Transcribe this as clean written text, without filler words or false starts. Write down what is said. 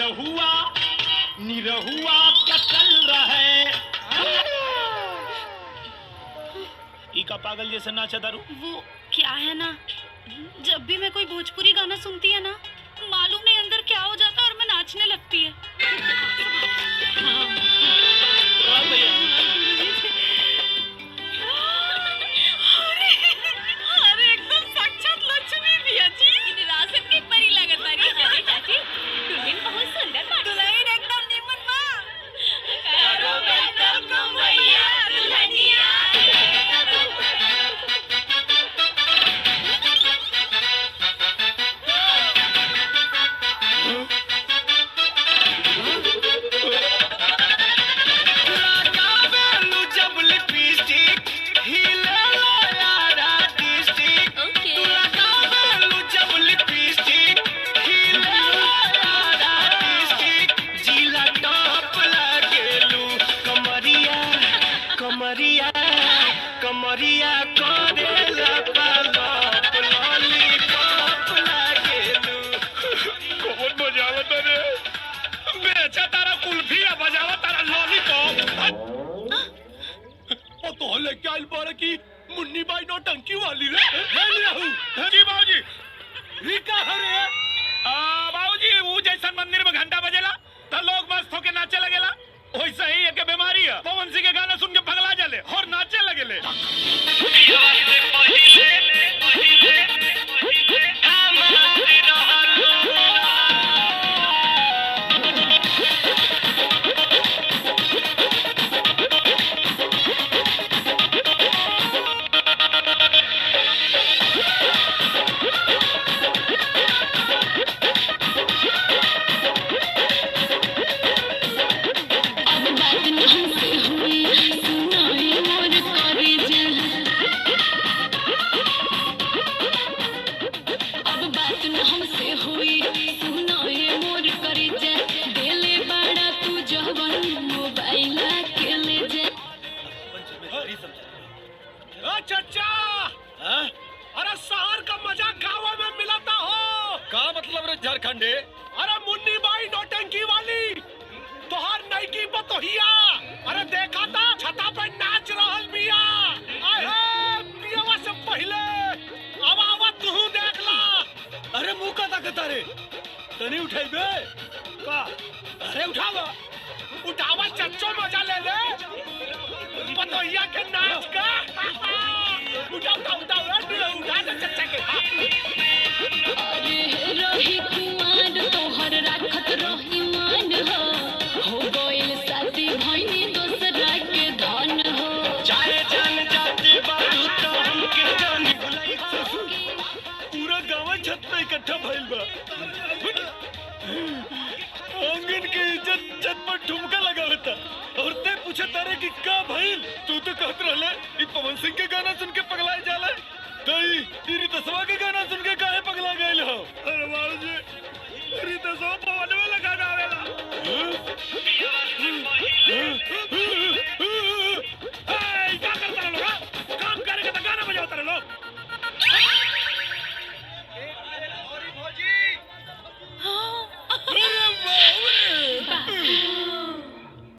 निरहुआ निरहुआ क्या चल रहा है? इका पागल जैसे नाचा दारू। वो क्या है ना, जब भी मैं कोई भोजपुरी गाना सुनती है ना, मालूम नहीं अंदर क्या हो जाता है और मैं नाचने लगती है। अरे एकदम साक्षात लक्ष्मी भैया जी, राशन की परी लगत बारी। अरे चाची, दुल्हन बहुत सुंदर बाड़ी। दुल्हन एकदम निमन बा। करो वेलकम भैया दुल्हनिया। कमरिया करेला पालप लॉलीपॉप लागेलू। कौन बजावत रे? बेचा तारा कुल्फी या बजावा तारा लॉलीपॉप। ओ तो लेके आइल बारे की मुन्नी बाई नौटंकी वाली रे। ले लिया हूँ जी बाबूजी। रिका हरे बाबूजी, वो जैसा मंदिर में घंटा बजेला तो लोग मस्त होके नाचे लगेला, वैसा ही एक बीमारी है। पवन सिंह के गाना सुन के पगला जाले और नाचे लगेले। चचा, अरे शहर का मजा गाँव में मिलाता हो का? मतलब रे झारखंडे? अरे मुन्नी बाई नौटंकी वाली तोहार नईकी बतोहिया, अरे देखा था छता पे नाच रहल बिया। पियवा से पहले अब आवा तू देख ला। अरे मुंह का ताकत रे तनी उठाइबे का? अरे उठावा उठावा चच्चो, मजा ले ले बतोहिया के नाच का। उठा उठा उठा उठा चच्चा के। अरे रही कुमार तोहर राखत रही मान हो गइल शादी भइनी दोसरा के धन हो। चाहे जान जाते बारू तो हमके जानी भुलाई। पूरा गाँव छत पे इकट्ठा भइल बा। आंगन के इज्जत छत पर ठुमका लगावता और ते पूछे तारे कि का भइल? तू तो कहत रहले ई पवन सिंह के गाना सुन के पगलाए जाला, तई ई रितसवा के गाना सुन के